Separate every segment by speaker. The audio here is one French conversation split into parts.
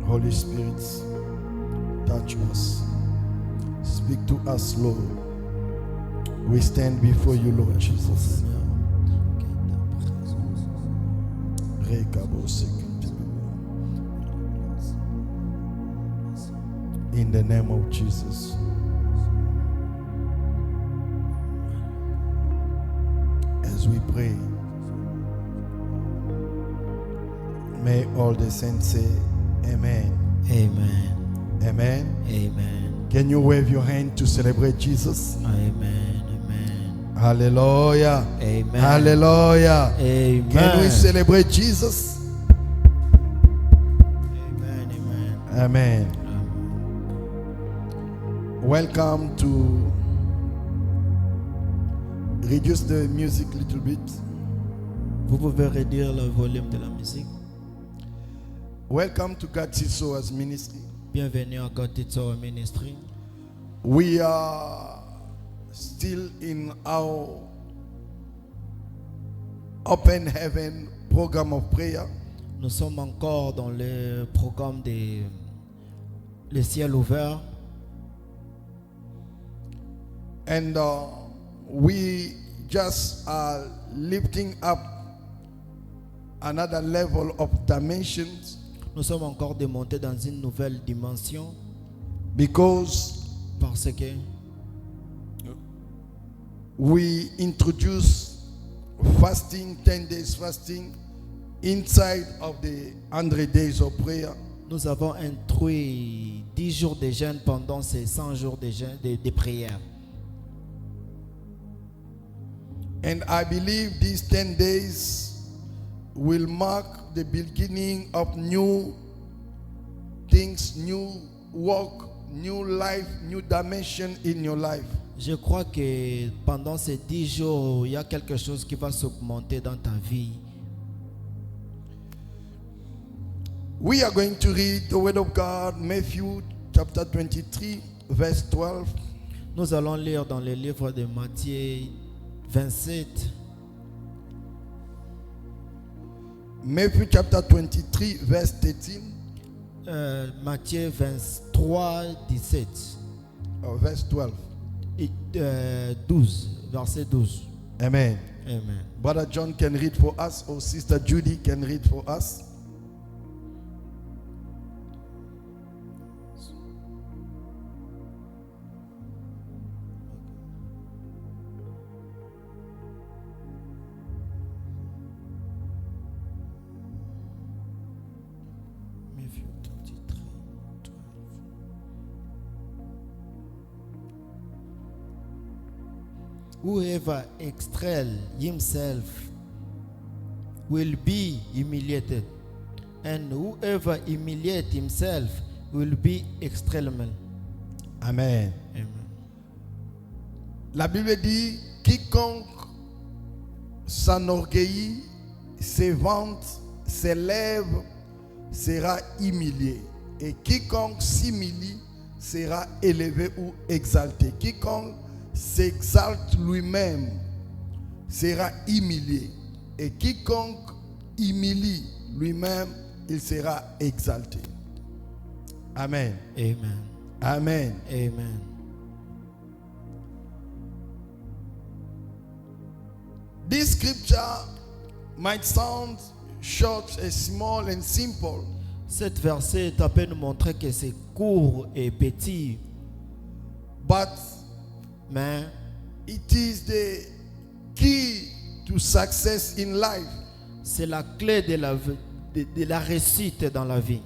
Speaker 1: Holy Spirit, touch us. Speak to us, Lord. We stand before you, Lord Jesus. In the name of Jesus. As we pray, may all the saints say amen.
Speaker 2: Amen.
Speaker 1: Amen.
Speaker 2: Amen.
Speaker 1: Can you wave your hand to celebrate Jesus?
Speaker 2: Amen. Amen.
Speaker 1: Hallelujah.
Speaker 2: Amen.
Speaker 1: Hallelujah.
Speaker 2: Amen.
Speaker 1: Can we celebrate Jesus?
Speaker 2: Amen. Amen.
Speaker 1: Amen.
Speaker 2: Amen.
Speaker 1: Welcome to reduce the music a little bit.
Speaker 2: Vous pouvez réduire le volume de la musique.
Speaker 1: Welcome to God Soas Ministry.
Speaker 2: Bienvenue à God Titsor Ministry.
Speaker 1: We are still in our open heaven program of prayer.
Speaker 2: Nous sommes encore dans le programme des le ciel ouvert.
Speaker 1: And we just are lifting up another level of dimensions
Speaker 2: Nous sommes encore démontés dans une nouvelle dimension
Speaker 1: because
Speaker 2: parce que
Speaker 1: we introduce fasting, 10 days fasting inside of the 100 days of prayer.
Speaker 2: nous avons introduit 10 jours de jeûne pendant ces 100 jours de jeûne de prière.
Speaker 1: And I believe these 10 days will mark the beginning of new things, new walk, new life, new dimension in your life.
Speaker 2: Je crois que pendant ces 10 jours, il y a quelque chose qui va s'augmenter dans ta vie.
Speaker 1: We are going to read the word of God, Matthew chapter 23, verse 12.
Speaker 2: Nous allons lire dans le livre de Matthieu 27.
Speaker 1: Matthew chapter 23, verse 13.
Speaker 2: Matthieu 23, 17.
Speaker 1: Verse 12.
Speaker 2: Et, 12, verset 12.
Speaker 1: Amen.
Speaker 2: Amen.
Speaker 1: Brother John can read for us, or Sister Judy can read for us.
Speaker 2: Matthew 23, 12. Whoever extols himself will be humiliated, and whoever humiliates himself will be extolled.
Speaker 1: Amen.
Speaker 2: Amen.
Speaker 1: La Bible dit, quiconque s'enorgueillit, se vante, s'élève, sera humilié. Et quiconque s'humilie sera élevé ou exalté. Quiconque s'exalte lui-même sera humilié. Et quiconque humilie lui-même, il sera exalté. Amen.
Speaker 2: Amen.
Speaker 1: Amen.
Speaker 2: Amen.
Speaker 1: This scripture might sound short and small and simple,
Speaker 2: Cette verset est à peine nous montrer que c'est court et petit,
Speaker 1: but
Speaker 2: mais
Speaker 1: it is the key to success in life.
Speaker 2: c'est la clé de la réussite dans la vie.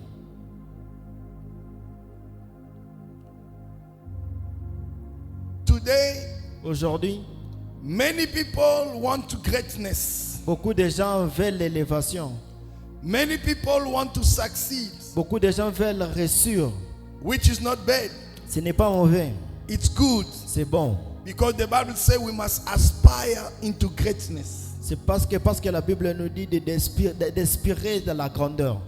Speaker 1: Today,
Speaker 2: Aujourd'hui,
Speaker 1: many people want to greatness.
Speaker 2: beaucoup de gens veulent l'élévation.
Speaker 1: Many people want to succeed,
Speaker 2: Beaucoup de gens veulent réussir.
Speaker 1: which is not bad.
Speaker 2: Ce n'est pas mauvais,
Speaker 1: It's good
Speaker 2: c'est bon.
Speaker 1: because the Bible says we must aspire into greatness.
Speaker 2: C'est parce que la Bible nous dit d'aspirer de la grandeur.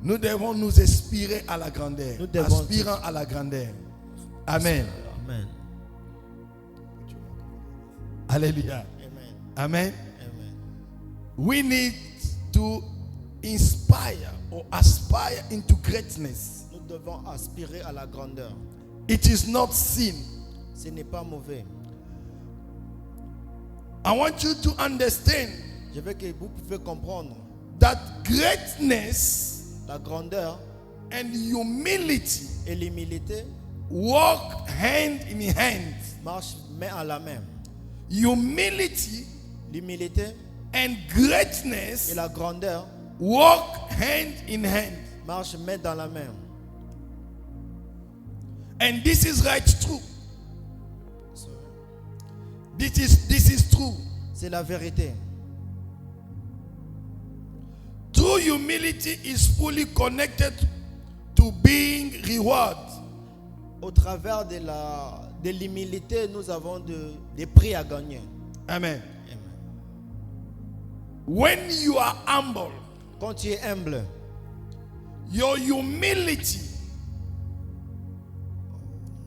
Speaker 1: Nous devons nous aspirer à la grandeur.
Speaker 2: Nous devons-
Speaker 1: Aspirant à la grandeur. Amen.
Speaker 2: Amen.
Speaker 1: Alléluia.
Speaker 2: Amen.
Speaker 1: Amen.
Speaker 2: Amen.
Speaker 1: We need to inspire or aspire into greatness,
Speaker 2: Nous devons aspirer à la grandeur.
Speaker 1: it is not sin.
Speaker 2: Ce n'est pas mauvais.
Speaker 1: I want you to understand
Speaker 2: Je veux que vous pouvez comprendre
Speaker 1: that greatness
Speaker 2: la grandeur
Speaker 1: and humility
Speaker 2: et l'humilité
Speaker 1: walk hand in hand.
Speaker 2: marchent main à la main.
Speaker 1: Humility
Speaker 2: L'humilité
Speaker 1: and
Speaker 2: et
Speaker 1: greatness
Speaker 2: la grandeur
Speaker 1: walk hand in hand.
Speaker 2: marchent main dans la main.
Speaker 1: And this is right true. This is true.
Speaker 2: C'est la vérité.
Speaker 1: True humility is fully connected to being rewarded.
Speaker 2: Au travers de l'humilité, nous avons des prix à gagner.
Speaker 1: Amen.
Speaker 2: Amen.
Speaker 1: When you are humble,
Speaker 2: Quand tu es humble,
Speaker 1: your humility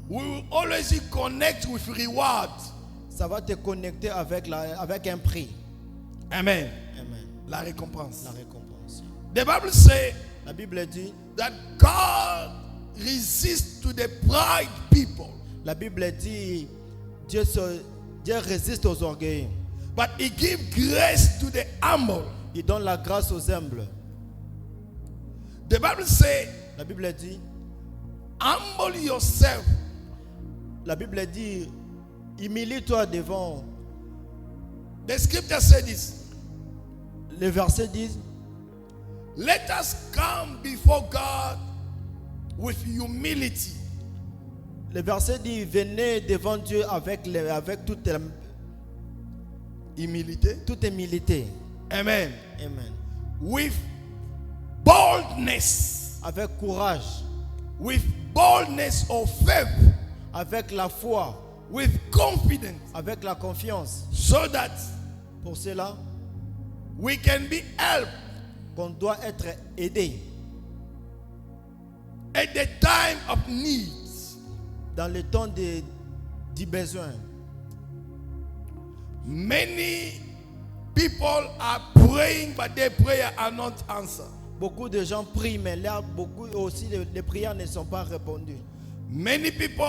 Speaker 1: will always connect with reward.
Speaker 2: ça va te connecter avec un prix.
Speaker 1: Amen.
Speaker 2: Amen.
Speaker 1: La récompense.
Speaker 2: La récompense.
Speaker 1: The Bible says
Speaker 2: La Bible dit,
Speaker 1: that God resists to the pride people,
Speaker 2: la Bible dit, Dieu résiste aux orgueils.
Speaker 1: but He gives grace to the humble.
Speaker 2: Il donne la grâce aux humbles.
Speaker 1: The Bible says,
Speaker 2: La Bible dit,
Speaker 1: humble yourself.
Speaker 2: la Bible dit, humilie-toi devant.
Speaker 1: The scripture says this.
Speaker 2: Les versets disent,
Speaker 1: Let us come before God with humility.
Speaker 2: le verset dit, venez devant Dieu avec toute humilité.
Speaker 1: Amen.
Speaker 2: Amen.
Speaker 1: With boldness.
Speaker 2: Avec courage,
Speaker 1: With boldness of faith.
Speaker 2: avec la foi,
Speaker 1: With confidence.
Speaker 2: avec la confiance.
Speaker 1: So that
Speaker 2: Pour cela,
Speaker 1: we can be helped
Speaker 2: qu'on doit être aidé
Speaker 1: at the time of need.
Speaker 2: dans le temps du besoin.
Speaker 1: Many people are praying, but their prayer are not answered.
Speaker 2: Beaucoup de gens prient, mais là, beaucoup aussi les prières ne sont pas répondues.
Speaker 1: Many people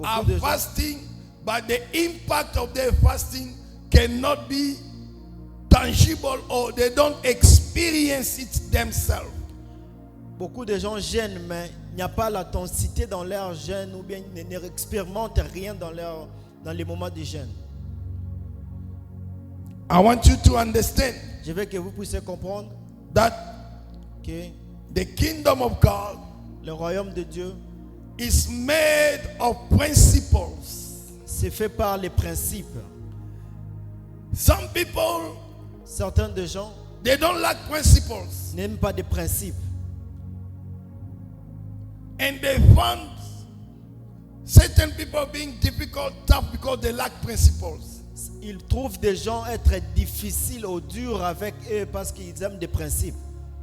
Speaker 1: are
Speaker 2: Beaucoup de gens-
Speaker 1: fasting, but the impact of their fasting cannot be tangible, or they don't experience it themselves.
Speaker 2: Beaucoup de gens jeûnent, mais il n'y a pas l'intensité dans leur jeûne ou bien ils n'expérimentent rien dans les moments de jeûne.
Speaker 1: I want you to understand
Speaker 2: Je veux que vous puissiez comprendre
Speaker 1: that
Speaker 2: que
Speaker 1: the kingdom of God
Speaker 2: le royaume de Dieu,
Speaker 1: is made of principles.
Speaker 2: c'est fait par les principes.
Speaker 1: Some people,
Speaker 2: Certains de gens
Speaker 1: they don't like principles,
Speaker 2: n'aiment pas des principes.
Speaker 1: and they find certain people being difficult, tough, because they lack principles.
Speaker 2: Ils trouvent des gens être difficiles ou durs avec eux parce qu'ils aiment des principes.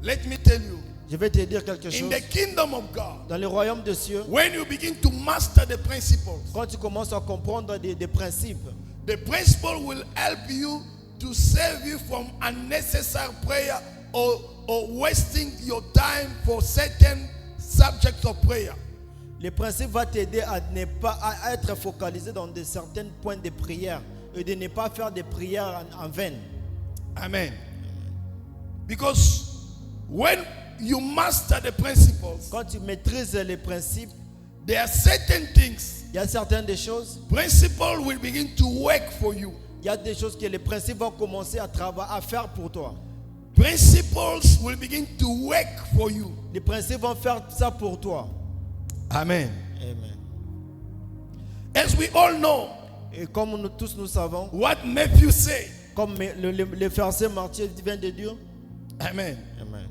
Speaker 1: Let me tell you,
Speaker 2: Je vais te dire quelque
Speaker 1: in
Speaker 2: chose.
Speaker 1: the kingdom of God,
Speaker 2: Dans le royaume de Dieu,
Speaker 1: when you begin to master the principles,
Speaker 2: quand tu commences à comprendre des principes,
Speaker 1: the principle will help you to save you from unnecessary prayer or wasting your time for certain subjects of prayer.
Speaker 2: les principes vont t'aider à ne pas à être focalisé dans certains points de prière et de ne pas faire des prières en vain.
Speaker 1: Amen. Because when you master the principles,
Speaker 2: Quand tu maîtrises les principes,
Speaker 1: there are certain things,
Speaker 2: il y a certaines des choses,
Speaker 1: principle will begin to work for you.
Speaker 2: il y a des choses que les principes vont commencer à faire pour toi.
Speaker 1: Principles will begin to work for you.
Speaker 2: Les principes vont faire ça pour toi.
Speaker 1: Amen.
Speaker 2: Amen.
Speaker 1: As we all know,
Speaker 2: Et comme nous tous nous savons,
Speaker 1: what Matthew said.
Speaker 2: comme le verset Matthieu vient de dire,
Speaker 1: Amen.
Speaker 2: Amen.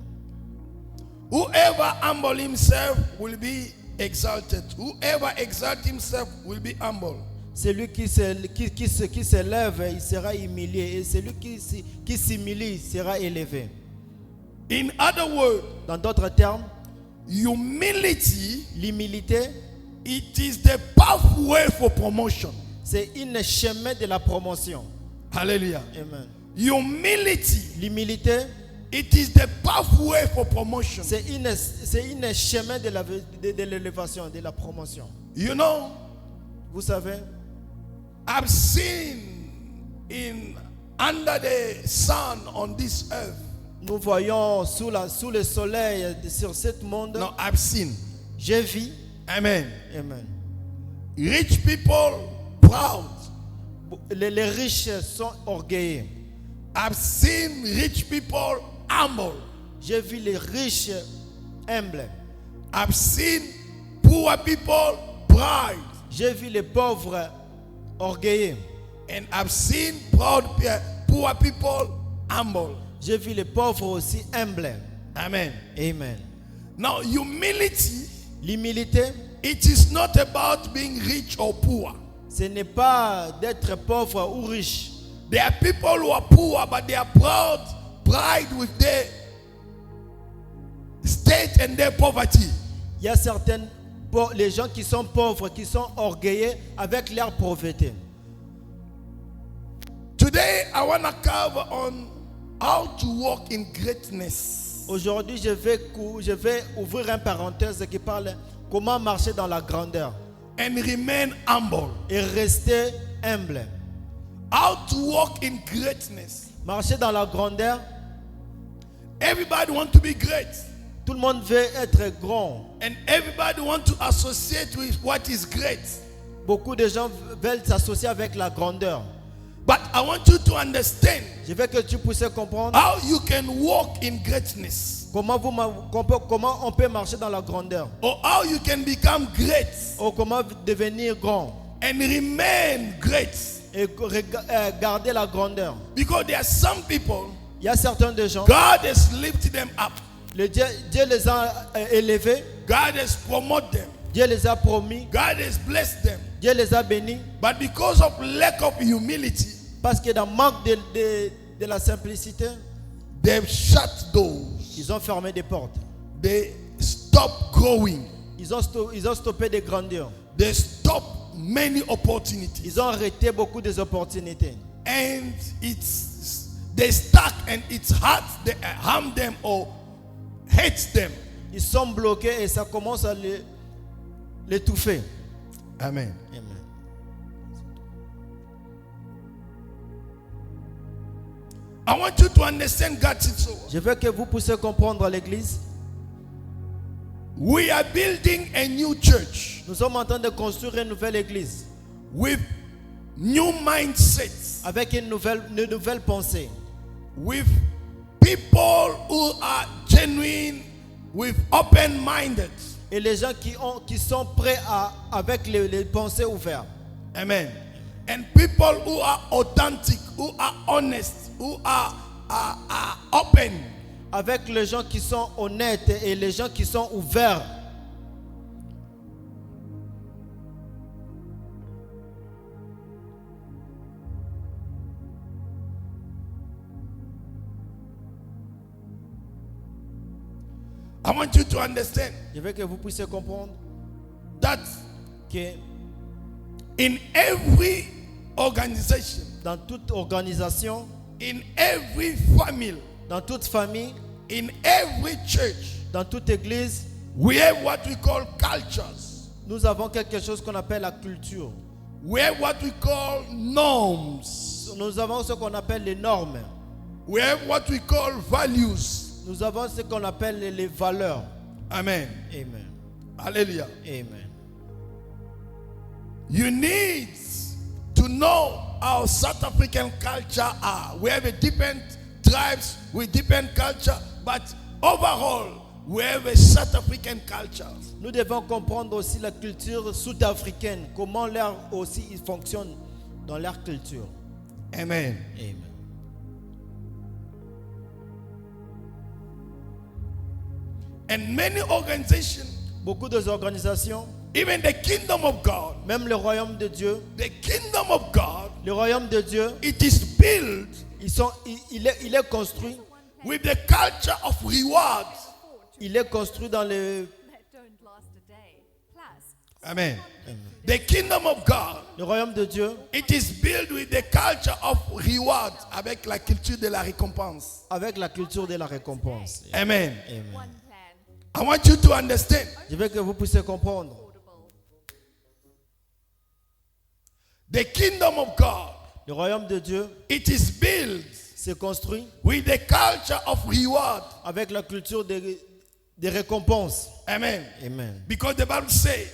Speaker 1: Whoever humble himself will be exalted. Whoever exalt himself will be humble.
Speaker 2: Celui qui s'élève, il sera humilié. Et celui qui s'humilie sera élevé.
Speaker 1: In other words,
Speaker 2: Dans d'autres termes,
Speaker 1: humility,
Speaker 2: l'humilité,
Speaker 1: it is the pathway for promotion.
Speaker 2: c'est un chemin de la promotion.
Speaker 1: Hallelujah.
Speaker 2: Amen.
Speaker 1: Humility
Speaker 2: L'humilité,
Speaker 1: It is the pathway for promotion.
Speaker 2: C'est un chemin de l'élévation, de la promotion.
Speaker 1: You know,
Speaker 2: Vous savez,
Speaker 1: I've seen under the sun on this earth.
Speaker 2: nous voyons sous le soleil sur ce monde,
Speaker 1: No, I've seen.
Speaker 2: j'ai vu,
Speaker 1: Amen.
Speaker 2: amen.
Speaker 1: Rich people proud.
Speaker 2: Les riches sont orgueilleux.
Speaker 1: I've seen rich people humble.
Speaker 2: J'ai vu les riches humbles.
Speaker 1: I've seen poor people pride.
Speaker 2: J'ai vu les pauvres orgueilleux.
Speaker 1: And I've seen poor people humble.
Speaker 2: J'ai vu les pauvres aussi humbles.
Speaker 1: Amen.
Speaker 2: Amen.
Speaker 1: Now, humility,
Speaker 2: L'humilité,
Speaker 1: it is not about being rich or poor.
Speaker 2: ce n'est pas d'être pauvre ou riche.
Speaker 1: There are people who are poor, but they are pride with their state and their poverty.
Speaker 2: Il y a les gens qui sont pauvres, qui sont orgueilleux avec leur pauvreté.
Speaker 1: Today, I want to cover on how to walk in greatness.
Speaker 2: Aujourd'hui, je vais ouvrir une parenthèse qui parle comment marcher dans la grandeur
Speaker 1: And remain humble.
Speaker 2: et rester humble.
Speaker 1: How to walk in greatness.
Speaker 2: Marcher dans la grandeur,
Speaker 1: Everybody wants to be great.
Speaker 2: tout le monde veut être grand.
Speaker 1: And everybody wants to associate with what is great.
Speaker 2: Beaucoup de gens veulent s'associer avec la grandeur.
Speaker 1: But I want you to understand
Speaker 2: Je veux que tu puisses comprendre
Speaker 1: how you can walk in greatness.
Speaker 2: comment on peut marcher dans la grandeur.
Speaker 1: Or how you can become great
Speaker 2: Ou comment devenir grand.
Speaker 1: and remain great.
Speaker 2: Et garder la grandeur.
Speaker 1: Because there are some people,
Speaker 2: Il y a certains de gens,
Speaker 1: God has lifted them up.
Speaker 2: Dieu les a élevés,
Speaker 1: God has promoted them.
Speaker 2: Dieu les a promis,
Speaker 1: God has blessed them.
Speaker 2: Dieu les a bénis.
Speaker 1: But because of lack of humility,
Speaker 2: Parce que dans le manque de la simplicité,
Speaker 1: they've shut doors.
Speaker 2: ils ont fermé des portes.
Speaker 1: They stop growing.
Speaker 2: Ils ont stoppé des grandeurs.
Speaker 1: They stop many opportunities.
Speaker 2: Ils ont arrêté beaucoup des opportunités.
Speaker 1: And they stuck and it's hard, they harm them or hates them.
Speaker 2: Ils sont bloqués et ça commence à l'étouffer.
Speaker 1: Amen.
Speaker 2: Amen.
Speaker 1: I want you to understand God's soul.
Speaker 2: Je veux que vous puissiez comprendre l'église.
Speaker 1: We are building a new church
Speaker 2: Nous sommes en train de construire une nouvelle église
Speaker 1: with new mindsets,
Speaker 2: avec une nouvelle pensée.
Speaker 1: with people who are genuine, with open-minded.
Speaker 2: Et les gens qui sont prêts avec les pensées ouvertes.
Speaker 1: Amen. And people who are authentic, who are honest, who are open.
Speaker 2: Avec les gens qui sont honnêtes et les gens qui sont ouverts.
Speaker 1: I want you to understand
Speaker 2: Je veux que vous puissiez comprendre
Speaker 1: that
Speaker 2: que
Speaker 1: in every organization,
Speaker 2: dans toute organisation,
Speaker 1: in every family,
Speaker 2: dans toute famille,
Speaker 1: in every church,
Speaker 2: dans toute église,
Speaker 1: we have what we call cultures.
Speaker 2: nous avons quelque chose qu'on appelle la culture.
Speaker 1: We have what we call norms.
Speaker 2: Nous avons ce qu'on appelle les normes.
Speaker 1: We have what we call values.
Speaker 2: Nous avons ce qu'on appelle les valeurs.
Speaker 1: Amen.
Speaker 2: Amen.
Speaker 1: Hallelujah.
Speaker 2: Amen.
Speaker 1: You need to know how South African culture are. We have a different tribes with different culture, but overall, we have a South African culture.
Speaker 2: Nous devons comprendre aussi la culture sud-africaine, comment leur aussi ils fonctionnent dans leur culture.
Speaker 1: Amen.
Speaker 2: Amen.
Speaker 1: And many organizations,
Speaker 2: Beaucoup d'organisations,
Speaker 1: even the kingdom of God,
Speaker 2: même le royaume de Dieu,
Speaker 1: the kingdom of God,
Speaker 2: le royaume de Dieu,
Speaker 1: it is built
Speaker 2: il est construit.
Speaker 1: with the culture of reward.
Speaker 2: Il est construit dans le.
Speaker 3: that don't last a day. Plus,
Speaker 1: Amen. The kingdom of God,
Speaker 2: Le royaume de Dieu,
Speaker 1: it is built with the culture of reward, avec la culture de la récompense.
Speaker 2: avec la culture de la récompense.
Speaker 1: Amen.
Speaker 2: Amen.
Speaker 3: One plan.
Speaker 1: I want you to understand.
Speaker 2: Je veux que vous puissiez comprendre.
Speaker 1: The kingdom of God,
Speaker 2: Le royaume de Dieu
Speaker 1: it is built
Speaker 2: s'est construit
Speaker 1: with the culture of reward.
Speaker 2: avec la culture des récompenses.
Speaker 1: Amen.
Speaker 2: Amen.
Speaker 1: Because the Bible says,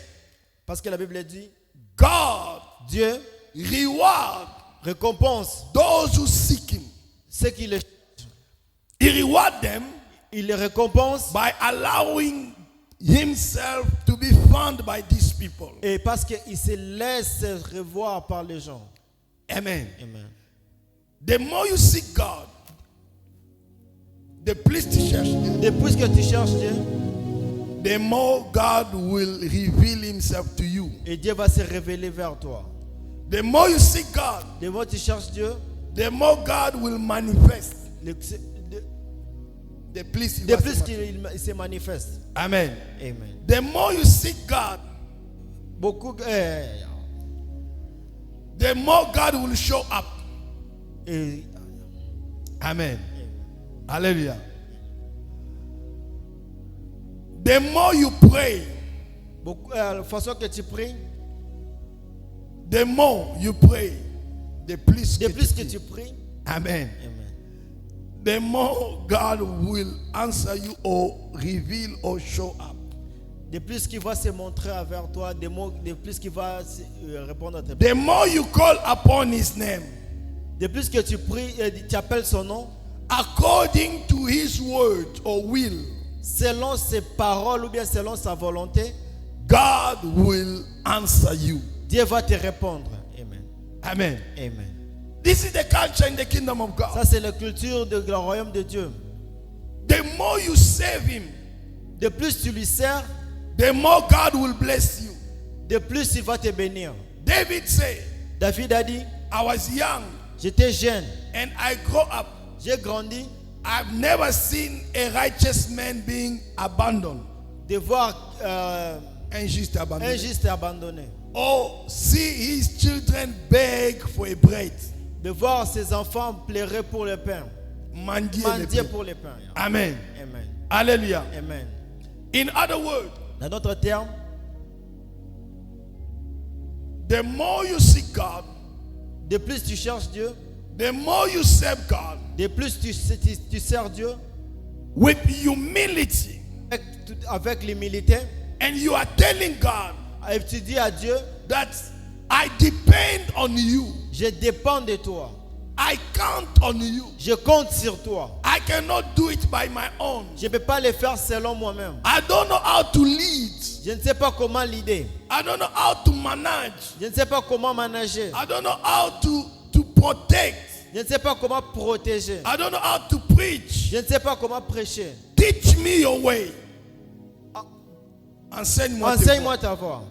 Speaker 2: Parce que la Bible dit,
Speaker 1: God
Speaker 2: Dieu
Speaker 1: reward
Speaker 2: récompense
Speaker 1: those who seek him.
Speaker 2: ceux qui le
Speaker 1: He reward them
Speaker 2: il les récompense
Speaker 1: by allowing himself to be found by these people.
Speaker 2: et parce qu'il se laisse revoir par les gens.
Speaker 1: Amen.
Speaker 2: Amen.
Speaker 1: The more you seek God, the plus tu cherches Dieu,
Speaker 2: Depuis que tu cherches Dieu,
Speaker 1: the more God will reveal himself to you.
Speaker 2: et Dieu va se révéler vers toi.
Speaker 1: The more you seek God,
Speaker 2: De more tu cherches Dieu,
Speaker 1: the more God will manifest.
Speaker 2: de
Speaker 1: The plus he
Speaker 2: de
Speaker 1: va
Speaker 2: plus
Speaker 1: se
Speaker 2: qu'il se manifeste.
Speaker 1: Amen.
Speaker 2: Amen.
Speaker 1: The more you seek God,
Speaker 2: Beaucoup,
Speaker 1: the more God will show up.
Speaker 2: et
Speaker 1: Amen. Hallelujah. The more you pray,
Speaker 2: beaucoup, la façon que tu pries,
Speaker 1: the more you pray, the plus
Speaker 2: de
Speaker 1: que
Speaker 2: plus
Speaker 1: tu
Speaker 2: que
Speaker 1: pries.
Speaker 2: tu pries,
Speaker 1: Amen.
Speaker 2: amen.
Speaker 1: The more God will answer you or reveal or show up.
Speaker 2: De plus qu'il va se montrer envers toi, de plus qu'il va répondre à tes
Speaker 1: The more you call upon his name,
Speaker 2: de plus que tu pries, tu appelles son nom,
Speaker 1: according to his word or will,
Speaker 2: selon ses paroles ou bien selon sa volonté,
Speaker 1: God will answer you.
Speaker 2: Dieu va te répondre. Amen.
Speaker 1: Amen.
Speaker 2: Amen.
Speaker 1: This is the culture in the kingdom of God.
Speaker 2: Ça, c'est la culture du royaume de Dieu.
Speaker 1: The more you serve him,
Speaker 2: De plus tu lui sers,
Speaker 1: the more God will bless you.
Speaker 2: de plus il va te bénir.
Speaker 1: David said,
Speaker 2: David a dit,
Speaker 1: I was young
Speaker 2: j'étais jeune,
Speaker 1: and I grew up.
Speaker 2: j'ai grandi,
Speaker 1: I've never seen a righteous man being abandoned.
Speaker 2: de voir
Speaker 1: Injuste
Speaker 2: un
Speaker 1: abandoned.
Speaker 2: juste abandonné,
Speaker 1: Or see his children beg for a bread.
Speaker 2: de voir ses enfants pleurer pour le pain,
Speaker 1: Mendier le
Speaker 2: mendier
Speaker 1: pain.
Speaker 2: pour le pain.
Speaker 1: Amen.
Speaker 2: Amen.
Speaker 1: Hallelujah.
Speaker 2: Amen.
Speaker 1: In other words,
Speaker 2: Dans d'autres termes,
Speaker 1: the more you seek God,
Speaker 2: de plus tu cherches Dieu,
Speaker 1: the more you serve God
Speaker 2: de plus tu sers Dieu
Speaker 1: with humility,
Speaker 2: avec l'humilité,
Speaker 1: and you are telling God
Speaker 2: et tu dis à Dieu,
Speaker 1: that I depend on you.
Speaker 2: je dépends de toi,
Speaker 1: I count on you.
Speaker 2: je compte sur toi.
Speaker 1: I cannot do it by my own.
Speaker 2: Je ne peux pas le faire selon moi-même.
Speaker 1: I don't know how to lead.
Speaker 2: Je ne sais pas comment l'idée.
Speaker 1: I don't know how to manage.
Speaker 2: Je ne sais pas comment manager.
Speaker 1: I don't know how to protect.
Speaker 2: Je ne sais pas comment protéger.
Speaker 1: I don't know how to preach.
Speaker 2: Je ne sais pas comment prêcher.
Speaker 1: Teach me your way. Enseigne-moi tes voies.
Speaker 2: Enseigne-moi ta voix.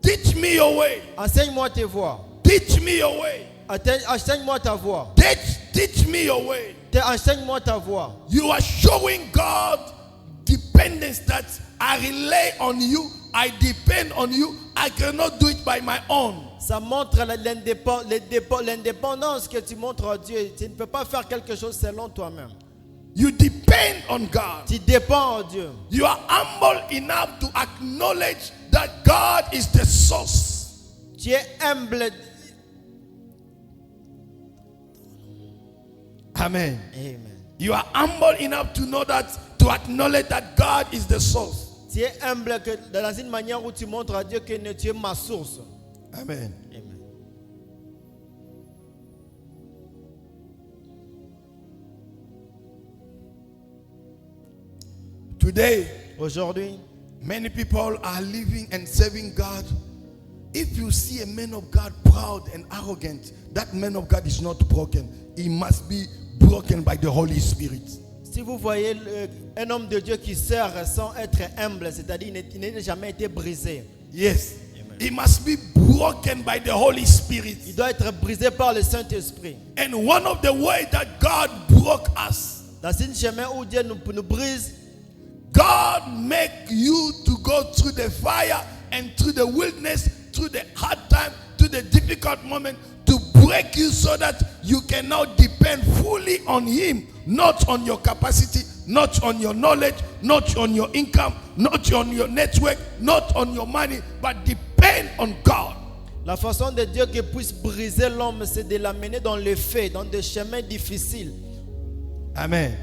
Speaker 1: Teach me your way.
Speaker 2: Enseigne-moi tes voix.
Speaker 1: Teach me your way.
Speaker 2: Enseigne-moi ta voix.
Speaker 1: Teach me your way.
Speaker 2: Enseigne-moi ta voix.
Speaker 1: You are showing God dependence, that I rely on you. I depend on you. I cannot do it by my own.
Speaker 2: Ça montre l'indépendance que tu montres à Dieu. Tu ne peux pas faire quelque chose selon toi-même.
Speaker 1: You depend on God.
Speaker 2: Tu dépends à Dieu.
Speaker 1: You are humble enough to acknowledge that God is the source.
Speaker 2: Tu es humble.
Speaker 1: Amen.
Speaker 2: Amen.
Speaker 1: You are humble enough to know that, to acknowledge that God is the source.
Speaker 2: Tu es humble que dans une manière où tu montres à Dieu que tu es ma source.
Speaker 1: Amen.
Speaker 2: Amen.
Speaker 1: Today,
Speaker 2: Aujourd'hui,
Speaker 1: many people are living and serving God. If you see a man of God proud and arrogant, that man of God is not broken. He must be broken by the Holy Spirit.
Speaker 2: si vous voyez un homme de Dieu qui sert sans être humble, c'est-à-dire il n'a jamais été brisé.
Speaker 1: Yes.
Speaker 2: Amen.
Speaker 1: He must be broken by the Holy Spirit.
Speaker 2: Il doit être brisé par le Saint-Esprit.
Speaker 1: And one of the ways that God broke us,
Speaker 2: Dans un chemin où Dieu nous brise,
Speaker 1: God make you to go through the fire and through the wilderness, through the hard time, through the difficult moment, to break you so that you can now depend fully on Him, not on your capacity, not on your knowledge, not on your income, not on your network, not on your money, but depend on God.
Speaker 2: La façon de Dieu qui puisse briser l'homme, c'est de l'amener dans les faits, dans des chemins difficiles.
Speaker 1: Amen.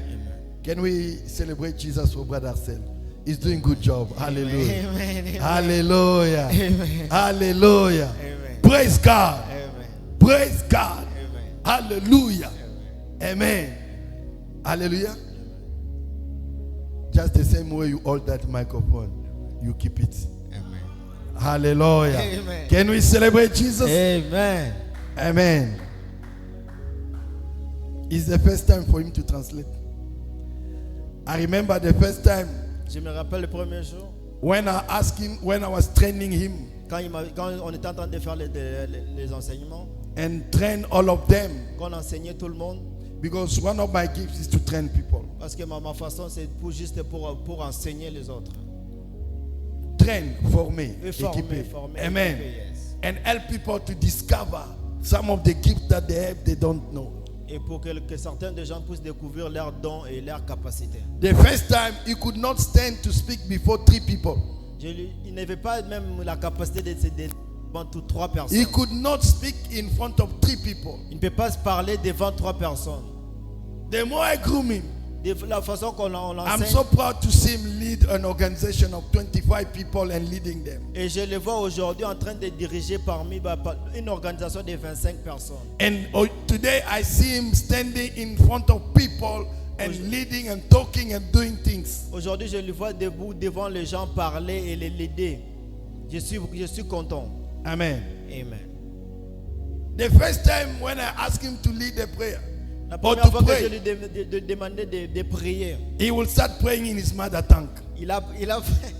Speaker 1: Can we celebrate Jesus for Brother Arcel? He's doing good job. Hallelujah.
Speaker 2: Amen. Amen.
Speaker 1: Hallelujah.
Speaker 2: Amen.
Speaker 1: Hallelujah.
Speaker 2: Amen.
Speaker 1: Praise God.
Speaker 2: Amen.
Speaker 1: Praise God.
Speaker 2: Amen.
Speaker 1: Hallelujah. Amen. Hallelujah. Just the same way you hold that microphone, you keep it.
Speaker 2: Amen.
Speaker 1: Hallelujah.
Speaker 2: Amen.
Speaker 1: Can we celebrate Jesus?
Speaker 2: Amen.
Speaker 1: Amen. It's the first time for him to translate. I remember the first time
Speaker 2: Je me rappelle le premier jour,
Speaker 1: when I asked him, when I was training him
Speaker 2: quand on était en train de faire les enseignements,
Speaker 1: and train all of them,
Speaker 2: qu'on enseignait tout le monde,
Speaker 1: because one of my gifts is to train people.
Speaker 2: parce que ma façon c'est juste pour enseigner les autres.
Speaker 1: Train, former,
Speaker 2: Et former,
Speaker 1: équiper.
Speaker 2: former,
Speaker 1: Amen.
Speaker 2: équiper, yes.
Speaker 1: And help people to discover some of the gifts that they have, they don't know.
Speaker 2: Et pour que certains des gens puissent découvrir leurs dons et leurs capacités.
Speaker 1: The first time he could not stand to speak before 3 people.
Speaker 2: Il n'avait pas même la capacité de devant toutes 3 personnes.
Speaker 1: He could not speak in front of 3 people.
Speaker 2: Il ne peut pas se parler devant 3 personnes.
Speaker 1: The more I groom him,
Speaker 2: De la façon qu'on
Speaker 1: I'm
Speaker 2: l'enseigne,
Speaker 1: so proud to see him lead an organization of 25 people and leading them.
Speaker 2: et je le vois aujourd'hui en train de diriger parmi une organisation de 25 personnes.
Speaker 1: And today I see him standing in front of people and leading and talking and doing things.
Speaker 2: Aujourd'hui, je le vois debout devant les gens parler et les l'aider. Je suis content.
Speaker 1: Amen.
Speaker 2: Amen.
Speaker 1: The first time when I asked him to lead the prayer,
Speaker 2: La
Speaker 1: or
Speaker 2: première
Speaker 1: to
Speaker 2: fois que
Speaker 1: pray,
Speaker 2: je lui demandais de prier,
Speaker 1: he will start praying in his mother tongue.
Speaker 2: il a fait.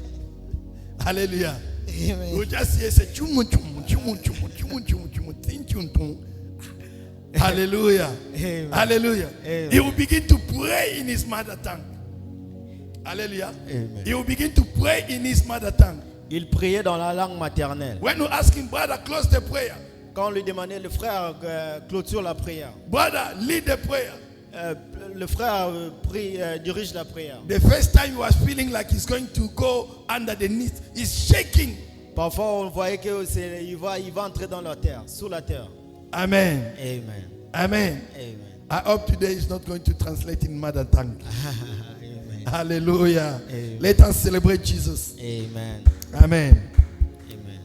Speaker 1: Hallelujah.
Speaker 2: Amen.
Speaker 1: You just hear say chumu chumu chumu chumu chumu chumu chumu tin chun tun. Hallelujah.
Speaker 2: Amen.
Speaker 1: Hallelujah.
Speaker 2: Amen.
Speaker 1: He will begin to pray in his mother tongue. Hallelujah.
Speaker 2: Amen.
Speaker 1: He will begin to pray in his mother tongue.
Speaker 2: Il priait dans la langue maternelle.
Speaker 1: When you ask him, brother, close the prayer.
Speaker 2: Quand on lui demandait, le frère clôture la prière.
Speaker 1: Brother, lead the prayer.
Speaker 2: Le frère dirige la prière.
Speaker 1: The first time he was feeling like he's going to go under the knee, he's shaking.
Speaker 2: Parfois, on voyait qu'il va entrer dans la terre, sous la terre.
Speaker 1: Amen.
Speaker 2: Amen.
Speaker 1: Amen.
Speaker 2: Amen.
Speaker 1: I hope today is not going to translate in mother tongue.
Speaker 2: Amen.
Speaker 1: Hallelujah.
Speaker 2: Amen.
Speaker 1: Let us celebrate Jesus.
Speaker 2: Amen.
Speaker 1: Amen.
Speaker 2: Amen.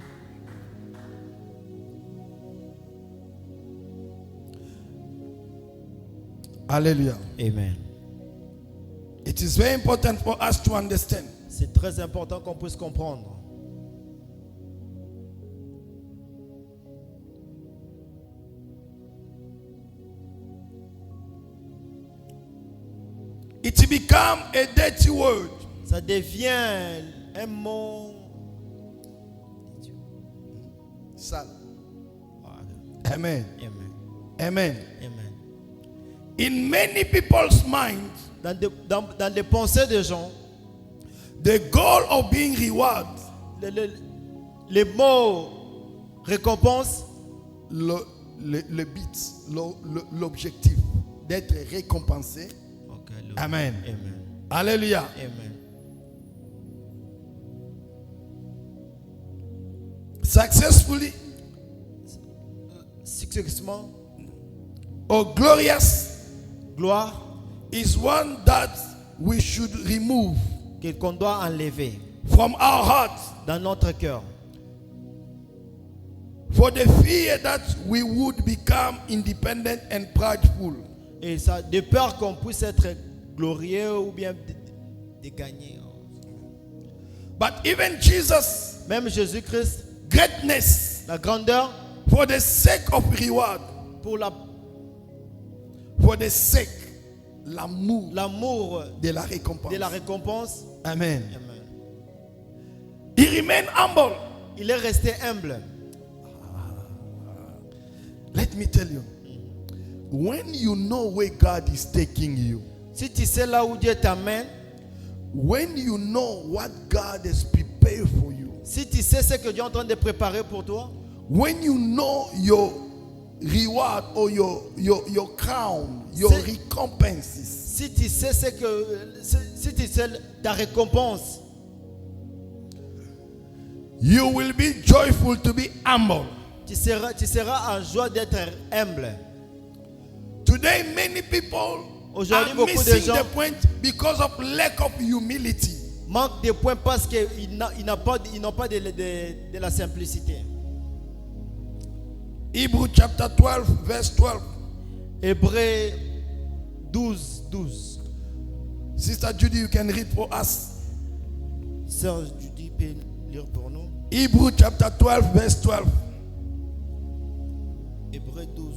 Speaker 1: Hallelujah.
Speaker 2: Amen.
Speaker 1: It is very important for us to understand
Speaker 2: C'est très important qu'on puisse comprendre.
Speaker 1: it become a dirty word.
Speaker 2: Ça devient un mot.
Speaker 1: Sal. Amen.
Speaker 2: Amen.
Speaker 1: Amen.
Speaker 2: Amen.
Speaker 1: In many people's minds,
Speaker 2: Dans les pensées des gens,
Speaker 1: the goal of being rewarded,
Speaker 2: les mots récompense,
Speaker 1: le but, l'objectif d'être récompensé. Amen.
Speaker 2: Amen.
Speaker 1: Hallelujah.
Speaker 2: Amen.
Speaker 1: Successfully
Speaker 2: Successivement,
Speaker 1: or glorious
Speaker 2: gloire
Speaker 1: is one that we should remove
Speaker 2: qu'on doit enlever
Speaker 1: from our hearts
Speaker 2: dans notre cœur.
Speaker 1: for the fear that we would become independent and prideful.
Speaker 2: Et ça, de peur qu'on puisse être glorieux ou bien de gagner.
Speaker 1: But even Jesus,
Speaker 2: Même Jésus-Christ,
Speaker 1: greatness
Speaker 2: la grandeur
Speaker 1: for the sake of reward,
Speaker 2: pour
Speaker 1: for the sake, l'amour
Speaker 2: l'amour
Speaker 1: de la récompense.
Speaker 2: de la récompense.
Speaker 1: Amen.
Speaker 2: Amen.
Speaker 1: He remained humble.
Speaker 2: Il est resté humble.
Speaker 1: Let me tell you, when you know where God is taking you,
Speaker 2: Si tu sais là où Dieu t'amène,
Speaker 1: when you know what God has prepared for you,
Speaker 2: Si tu sais ce que Dieu est en train de préparer pour toi,
Speaker 1: when you know your reward or your crown, your
Speaker 2: C'est-
Speaker 1: recompenses,
Speaker 2: si tu sais si tu sais ta récompense,
Speaker 1: you will be joyful to be humble.
Speaker 2: tu seras en joie d'être humble.
Speaker 1: Today, many people
Speaker 2: Aujourd'hui,
Speaker 1: are
Speaker 2: beaucoup de
Speaker 1: missing
Speaker 2: gens
Speaker 1: the point because of lack of humility.
Speaker 2: manquent des points parce qu'ils n'ont pas de la simplicité.
Speaker 1: Hebrew chapter 12, verse 12.
Speaker 2: Hébreux 12, 12.
Speaker 1: Sister Judy, you can read for us.
Speaker 2: Sœur Judy peut lire pour nous.
Speaker 1: Hebrew chapter 12, verse 12.
Speaker 2: Hébreux 12.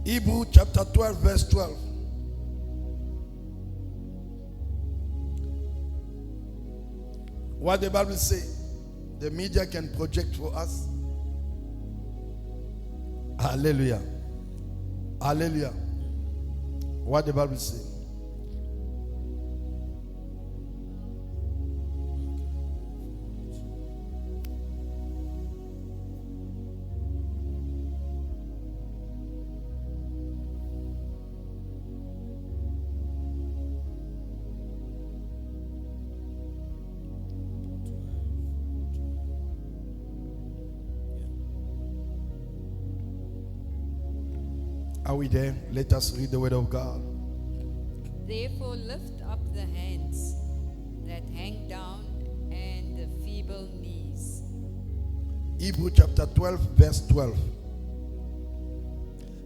Speaker 1: Hebrew chapter 12, verse 12. What the Bible say? The media can project for us. Hallelujah. Hallelujah. What the Bible say? Are we there? Let us read the word of God.
Speaker 3: Therefore lift up the hands that hang down and the feeble knees.
Speaker 1: Hebrew chapter 12, verse 12.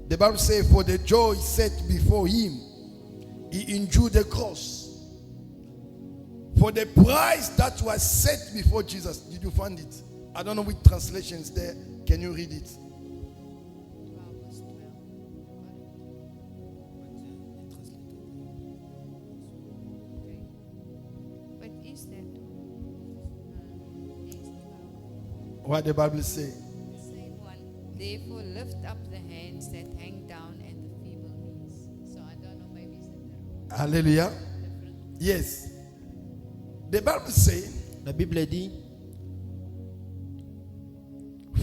Speaker 1: The Bible says, for the joy set before him, he endured the cross. For the prize that was set before Jesus. Did you find it? I don't know which translation is there. Can you read it?
Speaker 3: 12 verse 12. Okay. What is that? Yes, 12.
Speaker 1: What the Bible say?
Speaker 3: Same one. Therefore lift up the hands that hang down and the feeble knees. So I don't know, maybe it's the
Speaker 1: Hallelujah.
Speaker 3: different.
Speaker 1: Yes. The Bible say,
Speaker 2: La Bible dit,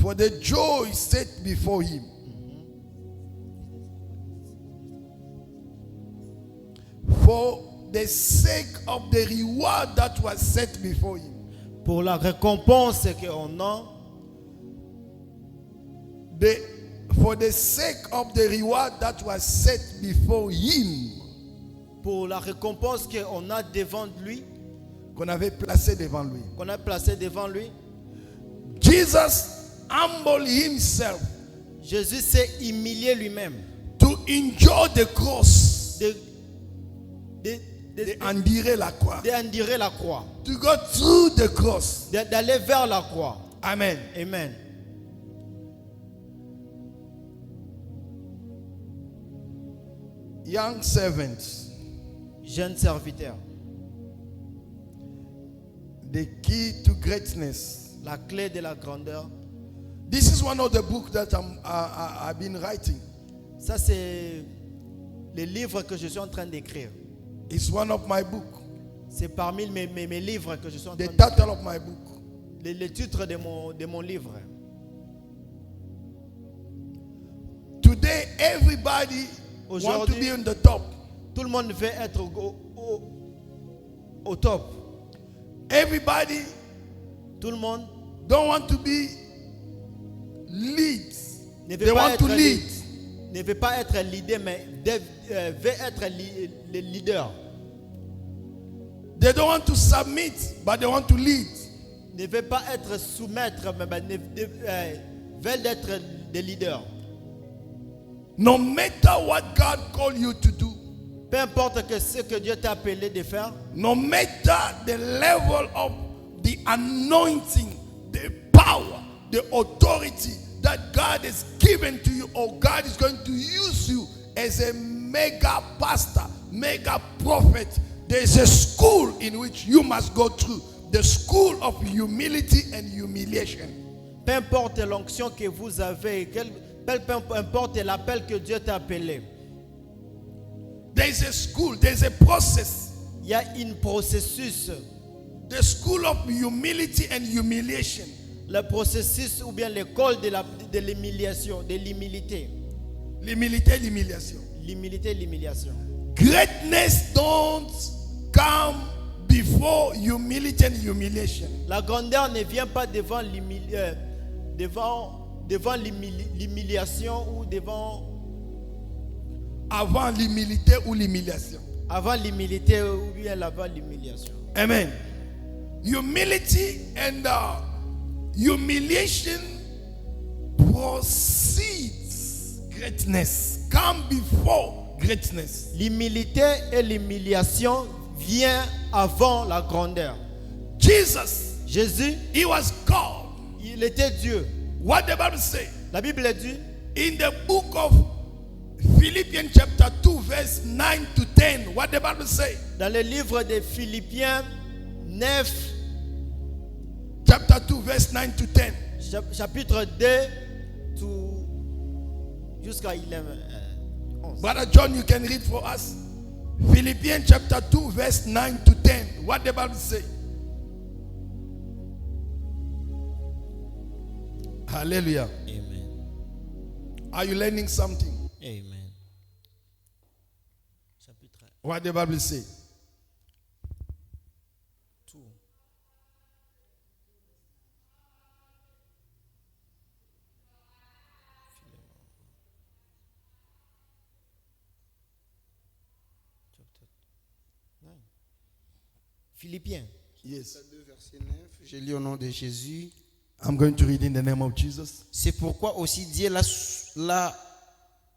Speaker 1: for the joy set before him. For the sake of the reward that was set before him.
Speaker 2: pour la récompense qu'on a,
Speaker 1: For the sake of the reward that was set before him.
Speaker 2: pour la récompense qu'on a devant lui,
Speaker 1: Qu'on avait placé devant lui.
Speaker 2: qu'on a placé devant lui,
Speaker 1: Jesus humbled himself
Speaker 2: Jésus s'est humilié lui-même
Speaker 1: to endure the cross.
Speaker 2: de
Speaker 1: Endurer la croix.
Speaker 2: d'endurer la croix,
Speaker 1: To go through the cross.
Speaker 2: d'aller vers la croix.
Speaker 1: Amen.
Speaker 2: Amen.
Speaker 1: Young servants,
Speaker 2: Jeune serviteur,
Speaker 1: the key to greatness.
Speaker 2: la clé de la grandeur,
Speaker 1: This is one of the books that I've been writing.
Speaker 2: ça c'est le livre que je suis en train d'écrire.
Speaker 1: It's one of my books.
Speaker 2: C'est parmi mes livres que je suis en train
Speaker 1: The
Speaker 2: d'écrire.
Speaker 1: title of my book.
Speaker 2: Le titre de mon livre.
Speaker 1: Today, everybody wants to
Speaker 2: Aujourd'hui,
Speaker 1: be on the top.
Speaker 2: tout le monde veut être au top.
Speaker 1: Everybody
Speaker 2: Tout le monde
Speaker 1: don't want to be leads.
Speaker 2: ne
Speaker 1: They
Speaker 2: veut pas
Speaker 1: want to
Speaker 2: être
Speaker 1: lead.
Speaker 2: ne veut pas être leader, mais veut être le leader.
Speaker 1: They don't want to submit, but they want to lead.
Speaker 2: Ne veut pas être soumettre, mais veulent être des leaders.
Speaker 1: No matter what God called you to do,
Speaker 2: Peu importe que ce que Dieu t'a appelé de faire,
Speaker 1: no matter the level of the anointing, the power, the authority that God has given to you, or God is going to use you as a mega pastor, mega prophet, there is a school in which you must go through. the school of humility and humiliation.
Speaker 2: Peu importe l'onction que vous avez, peu importe l'appel que Dieu t'a appelé,
Speaker 1: There is a school, there is a process.
Speaker 2: il y a un processus.
Speaker 1: The school of humility and humiliation.
Speaker 2: Le processus ou bien l'école de l'humiliation, de l'humilité.
Speaker 1: L'humilité, l'humiliation.
Speaker 2: L'humilité, l'humiliation.
Speaker 1: Greatness don't come before humility and humiliation.
Speaker 2: La grandeur ne vient pas devant l'humiliation ou
Speaker 1: Avant l'humilité ou l'humiliation.
Speaker 2: avant l'humilité ou bien avant l'humiliation.
Speaker 1: Amen. Humility and humiliation precedes greatness. Come before greatness.
Speaker 2: L'humilité et l'humiliation viennent avant la grandeur.
Speaker 1: Jesus,
Speaker 2: Jésus,
Speaker 1: he was God.
Speaker 2: il était Dieu.
Speaker 1: What the Bible say?
Speaker 2: La Bible dit
Speaker 1: In the book of Philippians chapter 2 verse 9 to 10, what the Bible say?
Speaker 2: dans le livre de Philippiens 9,
Speaker 1: Chapter 2 verse 9 to 10.
Speaker 2: chapitre 2 jusqu'à 11.
Speaker 1: Brother John, you can read for us. Philippians chapter 2 verse 9 to 10. What the Bible say? Hallelujah.
Speaker 2: Amen.
Speaker 1: Are you learning something?
Speaker 2: Amen. Chapitre
Speaker 1: What the Bible say?
Speaker 2: 2. Philippiens.
Speaker 1: Yes.
Speaker 4: 2, verset 9, je lis au nom de Jésus.
Speaker 1: I'm going to read in the name of Jesus.
Speaker 4: C'est pourquoi aussi Dieu l'a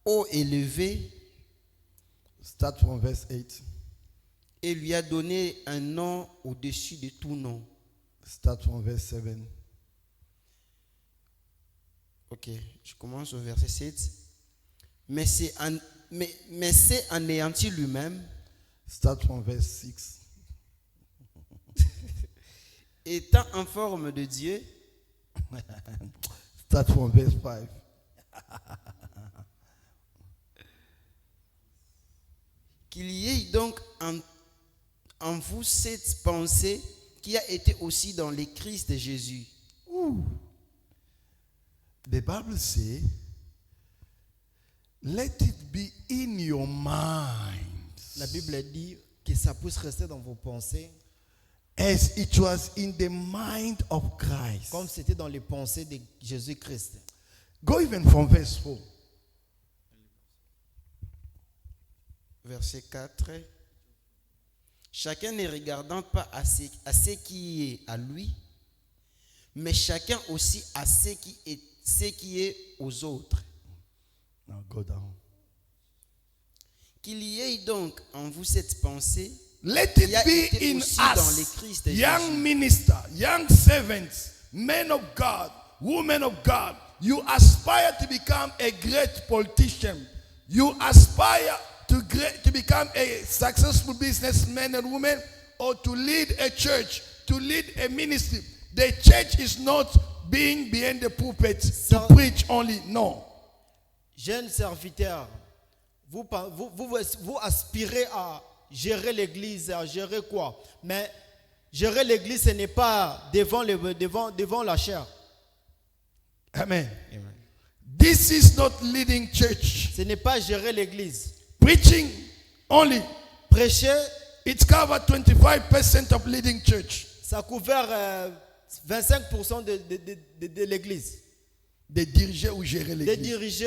Speaker 4: haut élevé
Speaker 1: Start from verse 8.
Speaker 4: et lui a donné un nom au-dessus de tout nom.
Speaker 1: Start from verse 7.
Speaker 4: Ok, je commence au verset 7. Mais c'est anéanti lui-même,
Speaker 1: Start from verse 6.
Speaker 4: étant en forme de Dieu,
Speaker 1: Start from verse 5.
Speaker 4: qu'il y ait donc en vous cette pensée qui a été aussi dans le Christ Jésus.
Speaker 1: The Bible says, let it be in your mind
Speaker 2: La Bible dit que ça puisse rester dans vos pensées
Speaker 1: as it was in the mind of Christ.
Speaker 2: comme c'était dans les pensées de Jésus-Christ.
Speaker 1: Go even from verse 4.
Speaker 4: Verset 4. Chacun ne regardant pas à ce qui est à lui, mais chacun aussi à ce qui est aux autres.
Speaker 1: Now go down.
Speaker 4: Qu'il y ait donc en vous cette pensée
Speaker 1: Let
Speaker 4: qui
Speaker 1: it
Speaker 4: a
Speaker 1: be
Speaker 4: été
Speaker 1: in
Speaker 4: aussi dans le
Speaker 1: us,
Speaker 4: Christ
Speaker 1: young
Speaker 4: Jésus.
Speaker 1: minister, young servants, men of God, women of God. You aspire to become a great politician. You aspire to become a successful businessman and woman, or to lead a church, to lead a ministry. The church is not being behind the pulpit to preach only. No.
Speaker 2: Jeunes serviteurs, vous aspirez à gérer l'église, à gérer quoi? Mais gérer l'église, ce n'est pas devant la chair.
Speaker 1: Amen. This is not leading church.
Speaker 2: Ce n'est pas gérer l'église.
Speaker 1: Preaching only.
Speaker 2: Prêcher,
Speaker 1: It's covered 25% of leading church.
Speaker 2: ça couvert 25% de l'église.
Speaker 1: De diriger ou gérer
Speaker 2: De
Speaker 1: l'église.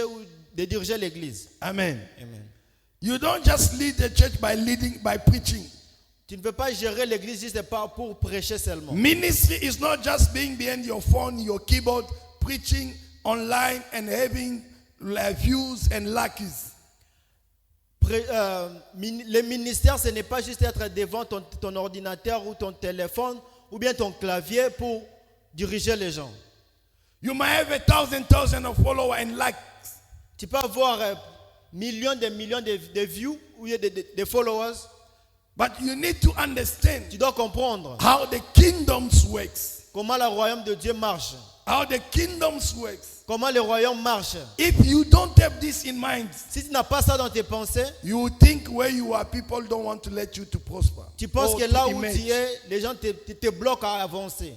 Speaker 2: diriger l'église.
Speaker 1: Amen.
Speaker 2: Amen.
Speaker 1: You don't just lead the church by preaching.
Speaker 2: Tu ne peux pas gérer l'église juste pas pour prêcher seulement.
Speaker 1: Ministry is not just being behind your phone, your keyboard, preaching online and having views and likes.
Speaker 2: Le ministère, ce n'est pas juste être devant ton ordinateur ou ton téléphone ou bien ton clavier pour diriger les gens.
Speaker 1: You might have 1,000 of followers and likes,
Speaker 2: Tu peux avoir millions de views ou de followers,
Speaker 1: But you need to understand
Speaker 2: Tu dois comprendre
Speaker 1: how the kingdoms works.
Speaker 2: comment le royaume de Dieu marche.
Speaker 1: How the kingdoms works.
Speaker 2: Comment le royaume marche.
Speaker 1: If you don't have this in mind,
Speaker 2: Si tu n'as pas ça dans tes pensées,
Speaker 1: you will think where you are, people don't want to let you to prosper.
Speaker 2: tu penses
Speaker 1: or
Speaker 2: que
Speaker 1: to
Speaker 2: là où
Speaker 1: emerge.
Speaker 2: tu es, les gens te bloquent à avancer.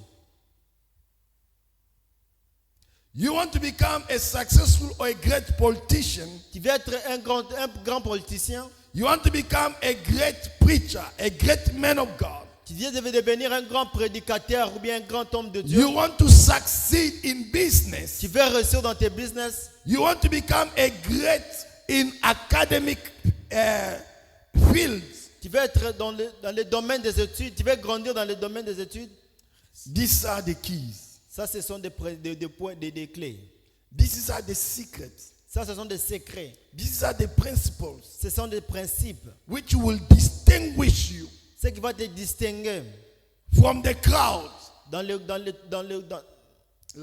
Speaker 1: You want to become a successful or a great politician.
Speaker 2: Tu veux être un grand politicien.
Speaker 1: You want to become a great preacher, a great man of God.
Speaker 2: Tu veux devenir un grand prédicateur ou bien un grand homme de Dieu.
Speaker 1: You want to succeed in business.
Speaker 2: Tu veux réussir dans tes business.
Speaker 1: You want to become a great in academic fields.
Speaker 2: Tu veux être dans le domaine des études. Tu veux grandir dans le domaine des études.
Speaker 1: These are the keys.
Speaker 2: Ça, ce sont des points, des clés.
Speaker 1: These are the secrets.
Speaker 2: Ça, ce sont des secrets.
Speaker 1: These are the principles
Speaker 2: Ce sont des principes.
Speaker 1: which will distinguish you
Speaker 2: Ce qui va te distinguer
Speaker 1: from the crowd,
Speaker 2: dans
Speaker 1: la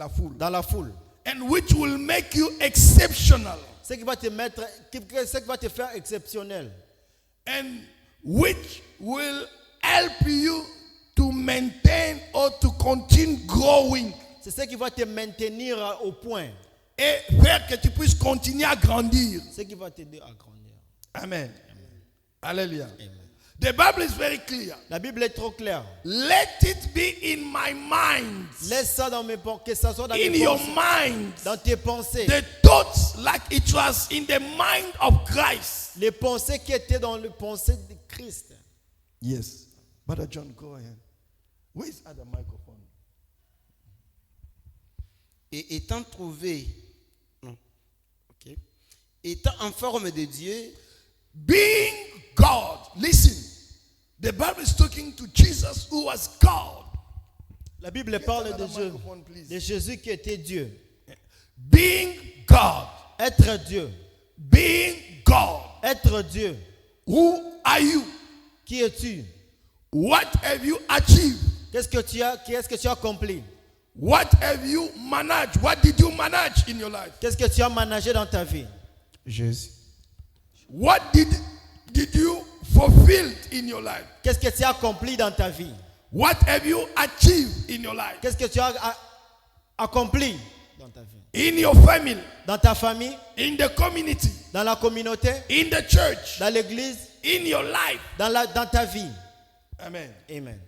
Speaker 1: foule,
Speaker 2: la foule.
Speaker 1: and which will make you exceptional,
Speaker 2: Ce qui va te mettre, ce qui va te faire exceptionnel.
Speaker 1: and which will help you to maintain or to continue growing,
Speaker 2: C'est ce qui va te maintenir au point.
Speaker 1: et faire que tu puisses continuer à grandir.
Speaker 2: Ce qui va t'aider à grandir.
Speaker 1: Amen. Hallelujah.
Speaker 2: Amen.
Speaker 1: The Bible is very clear.
Speaker 2: La Bible est trop claire.
Speaker 1: Let it be in my mind,
Speaker 2: Laisse ça dans mes pensées, que ça soit dans
Speaker 1: in
Speaker 2: mes
Speaker 1: your
Speaker 2: pensées.
Speaker 1: mind,
Speaker 2: Dans tes pensées.
Speaker 1: the thoughts like it was in the mind of Christ.
Speaker 2: Les pensées qui étaient dans le pensée de Christ.
Speaker 1: Yes. Brother John, go ahead. Where is other microphone?
Speaker 4: Et étant trouvé, non, ok, étant en forme de Dieu,
Speaker 1: Being God. Listen. The Bible is talking to Jesus who was God.
Speaker 2: La Bible parle de
Speaker 1: another
Speaker 2: Dieu,
Speaker 1: microphone, please.
Speaker 2: de Jésus qui était Dieu.
Speaker 1: Being God.
Speaker 2: Être Dieu.
Speaker 1: Being God.
Speaker 2: Être Dieu.
Speaker 1: Who are you?
Speaker 2: Qui es-tu?
Speaker 1: What have you achieved?
Speaker 2: Qu'est-ce que tu as accompli?
Speaker 1: What have you managed? What did you manage in your life?
Speaker 2: Qu'est-ce que tu as managé dans ta vie?
Speaker 4: Jésus.
Speaker 1: What did you fulfill in your life?
Speaker 2: Qu'est-ce que tu as accompli dans ta vie?
Speaker 1: What have you achieved in your life?
Speaker 2: Qu'est-ce que tu as accompli dans ta vie?
Speaker 1: In your family,
Speaker 2: Dans ta famille,
Speaker 1: in the community,
Speaker 2: dans la communauté,
Speaker 1: in the church,
Speaker 2: dans l'église,
Speaker 1: in your life.
Speaker 2: dans ta vie.
Speaker 1: Amen.
Speaker 2: Amen.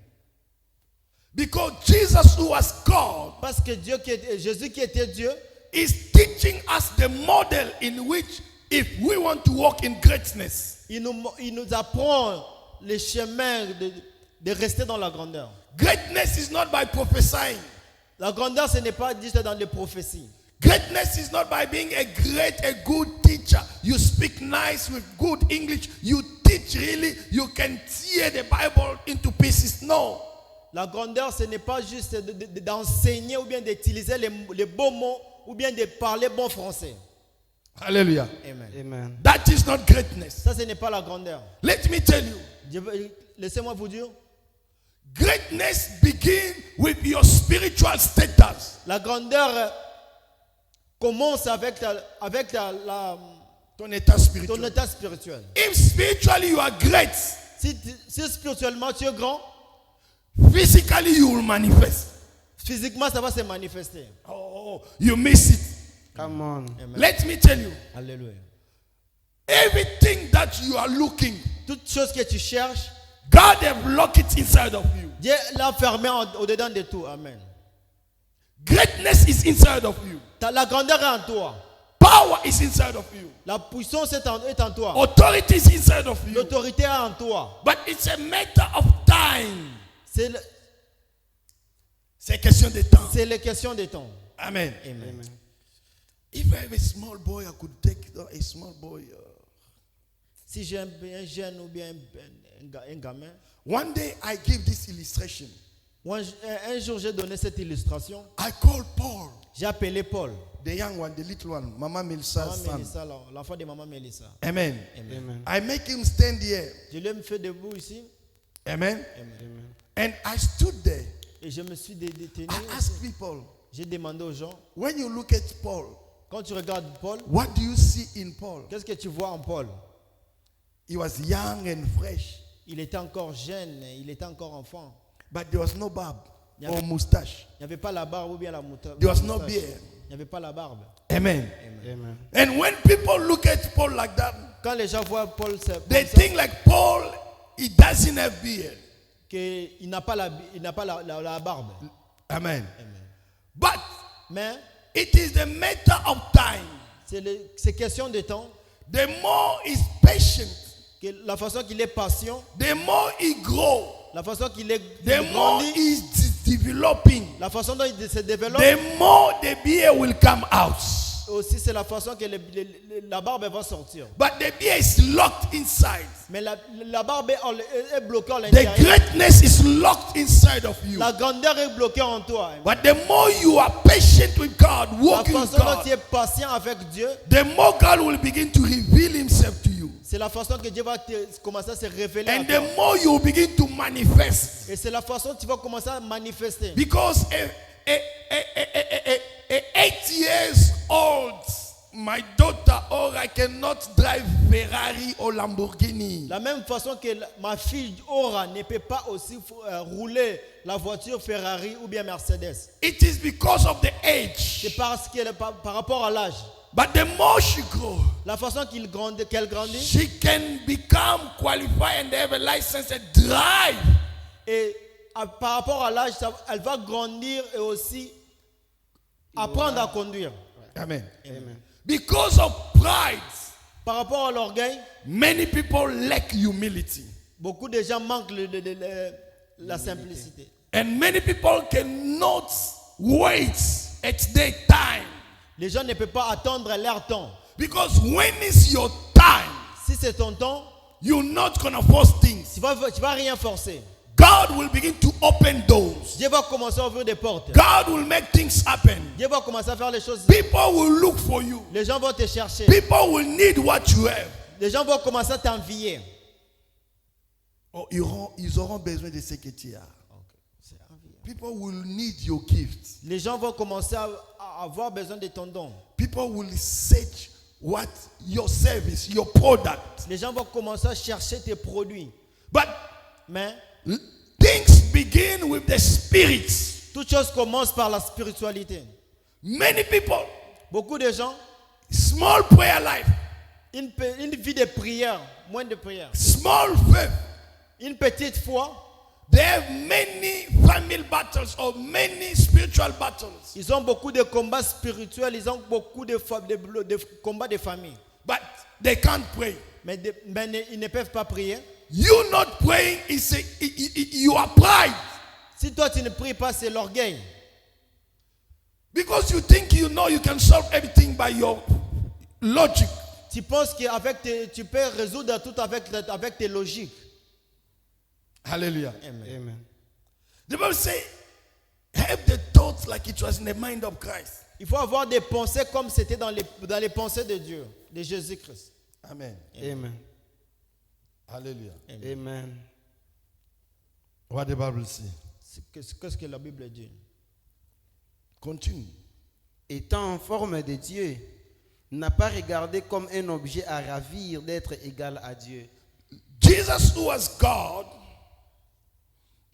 Speaker 1: Because Jesus, who was God,
Speaker 2: Parce que Jésus qui était Dieu,
Speaker 1: is teaching us the model in which, if we want to walk in greatness,
Speaker 2: il nous apprend le chemin de rester dans la grandeur.
Speaker 1: greatness is not by prophesying.
Speaker 2: La grandeur, ce n'est pas juste dans les prophéties.
Speaker 1: Greatness is not by being a good teacher. You speak nice with good English. You teach really. You can tear the Bible into pieces. No.
Speaker 2: La grandeur, ce n'est pas juste d'enseigner ou bien d'utiliser les beaux mots ou bien de parler bon français.
Speaker 1: Hallelujah.
Speaker 2: Amen.
Speaker 4: Amen.
Speaker 1: That is not greatness.
Speaker 2: Ça, ce n'est pas la grandeur.
Speaker 1: Let me tell you.
Speaker 2: Laissez-moi vous dire,
Speaker 1: Greatness begins with your spiritual status.
Speaker 2: la grandeur commence avec
Speaker 1: Ton état
Speaker 2: ton
Speaker 1: spirituel.
Speaker 2: état spirituel.
Speaker 1: If spiritually you are great,
Speaker 2: Si spirituellement tu es grand,
Speaker 1: physically you will manifest.
Speaker 2: physiquement ça va se manifester.
Speaker 1: Oh, you miss it.
Speaker 4: Come on.
Speaker 2: Amen.
Speaker 1: Let me tell you.
Speaker 2: Alléluia.
Speaker 1: Everything that you are looking,
Speaker 2: Toute chose que tu cherches,
Speaker 1: God have locked it inside of you.
Speaker 2: Dieu l'a fermé au-dedans de tout. Amen.
Speaker 1: Greatness is inside of you.
Speaker 2: La grandeur est en toi.
Speaker 1: Power is inside of you.
Speaker 2: La puissance est en toi.
Speaker 1: Authority is inside of you.
Speaker 2: L'autorité est en toi.
Speaker 1: But it's a matter of time.
Speaker 2: C'est
Speaker 1: question de temps.
Speaker 2: la question de temps.
Speaker 1: Amen.
Speaker 2: Amen.
Speaker 1: If I have a small boy, I could take a small boy.
Speaker 2: Si j'ai un jeune ou bien un gamin,
Speaker 1: One day I give this illustration.
Speaker 2: un jour j'ai donné cette illustration.
Speaker 1: I call Paul,
Speaker 2: J'ai appelé Paul,
Speaker 1: the young one, the little one, Mama Melissa's
Speaker 2: Maman
Speaker 1: son.
Speaker 2: Mélissa, l'enfant de Maman Mélissa.
Speaker 1: Amen.
Speaker 2: Amen.
Speaker 4: Amen.
Speaker 1: I make him stand here.
Speaker 2: Je l'ai fait debout ici.
Speaker 1: Amen.
Speaker 2: Amen.
Speaker 1: And I stood there.
Speaker 2: Et je me suis détenu.
Speaker 1: I asked people,
Speaker 2: J'ai demandé aux gens,
Speaker 1: when you look at Paul,
Speaker 2: quand tu regardes Paul,
Speaker 1: what do you see in Paul?
Speaker 2: qu'est-ce que tu vois en Paul?
Speaker 1: He was young and fresh.
Speaker 2: Il était encore jeune, il était encore enfant.
Speaker 1: but there was no barb
Speaker 2: Yeah.
Speaker 1: or mustache.
Speaker 2: Il n'y avait pas la barbe ou bien la moustache.
Speaker 1: There was no beard.
Speaker 2: Il n'y avait pas la barbe.
Speaker 1: Amen.
Speaker 4: Amen.
Speaker 1: And when people look at Paul like that,
Speaker 2: Quand les gens voient Paul,
Speaker 1: they think like Paul, he doesn't have beard.
Speaker 2: qu'il n'a pas la barbe.
Speaker 1: Amen. But
Speaker 2: Mais
Speaker 1: it is the matter of time.
Speaker 2: c'est question de temps.
Speaker 1: The more he's patient,
Speaker 2: Que la façon qu'il est patient,
Speaker 1: the more he grows,
Speaker 2: la façon qu'il est
Speaker 1: the more
Speaker 2: grandit,
Speaker 1: he's developing,
Speaker 2: la façon dont il se développe,
Speaker 1: the more the beard will come out.
Speaker 2: aussi c'est la façon que la barbe va sortir.
Speaker 1: But the beard is locked inside.
Speaker 2: Mais la barbe est bloquée à
Speaker 1: The
Speaker 2: l'intérieur.
Speaker 1: greatness is locked inside of you.
Speaker 2: La grandeur est bloquée en toi.
Speaker 1: But the more you are patient with God,
Speaker 2: La
Speaker 1: walking with
Speaker 2: façon dont tu
Speaker 1: God,
Speaker 2: es patient avec Dieu,
Speaker 1: the more God will begin to reveal himself to you.
Speaker 2: c'est la façon que Dieu va commencer à se révéler à
Speaker 1: And
Speaker 2: toi.
Speaker 1: the more you begin to manifest.
Speaker 2: Et c'est la façon dont tu vas commencer à manifester.
Speaker 1: Because a 8 years old, my daughter, or I cannot drive Ferrari or Lamborghini.
Speaker 2: La même façon que ma fille Aura ne peut pas aussi rouler la voiture Ferrari ou bien Mercedes.
Speaker 1: It is because of the age.
Speaker 2: C'est parce qu'elle par rapport à l'âge.
Speaker 1: But the more she grows,
Speaker 2: La façon qu'elle grandit.
Speaker 1: she can become qualified and have a license and drive.
Speaker 2: Et par rapport à l'âge, elle va grandir et aussi apprendre à conduire.
Speaker 1: Amen.
Speaker 4: Amen.
Speaker 1: Because of pride,
Speaker 2: Par rapport à l'orgueil,
Speaker 1: many people lack humility.
Speaker 2: beaucoup de gens manquent la simplicité.
Speaker 1: And many people cannot wait at their time.
Speaker 2: Les gens ne peuvent pas attendre leur temps.
Speaker 1: Because when is your time,
Speaker 2: Si c'est ton temps,
Speaker 1: you're not going to force things.
Speaker 2: tu vas rien forcer.
Speaker 1: God will begin to open doors.
Speaker 2: Dieu va commencer à ouvrir des portes.
Speaker 1: God will make things happen.
Speaker 2: Dieu va commencer à faire les choses.
Speaker 1: People will look for you.
Speaker 2: Les gens vont te chercher.
Speaker 1: People will need what you have.
Speaker 2: Les gens vont commencer à t'envier.
Speaker 1: Or ils auront besoin de ce que tu as. People will need your gifts.
Speaker 2: Les gens vont commencer à avoir besoin de ton don.
Speaker 1: People will search what your service, your product.
Speaker 2: Les gens vont commencer à chercher tes produits.
Speaker 1: But
Speaker 2: Mais
Speaker 1: things begin with the spirits.
Speaker 2: toute chose commence par la spiritualité.
Speaker 1: Many people,
Speaker 2: Beaucoup de gens,
Speaker 1: small prayer life,
Speaker 2: une vie de prière, moins de prière.
Speaker 1: small faith.
Speaker 2: Une petite foi,
Speaker 1: They have many family battles or many spiritual battles.
Speaker 2: ils ont beaucoup de combats spirituels, ils ont beaucoup de combats de famille.
Speaker 1: But they can't pray.
Speaker 2: Mais ils ne peuvent pas prier.
Speaker 1: You not praying is you are pride.
Speaker 2: Si toi tu ne pries pas, c'est l'orgueil.
Speaker 1: Because you think you know you can solve everything by your logic.
Speaker 2: Tu penses que tu peux résoudre tout avec tes logiques.
Speaker 1: Hallelujah.
Speaker 4: Amen.
Speaker 1: The Bible says, have the thoughts like it was in the mind of Christ.
Speaker 2: Il faut avoir des pensées comme c'était dans les pensées de Dieu, de Jésus-Christ.
Speaker 1: Amen.
Speaker 4: Amen.
Speaker 1: Hallelujah.
Speaker 4: Amen.
Speaker 1: What the Bible says.
Speaker 2: Qu'est-ce que la Bible dit?
Speaker 1: Continue.
Speaker 4: Étant en forme de Dieu, n'a pas regardé comme un objet à ravir d'être égal à Dieu.
Speaker 1: Jesus, who was God,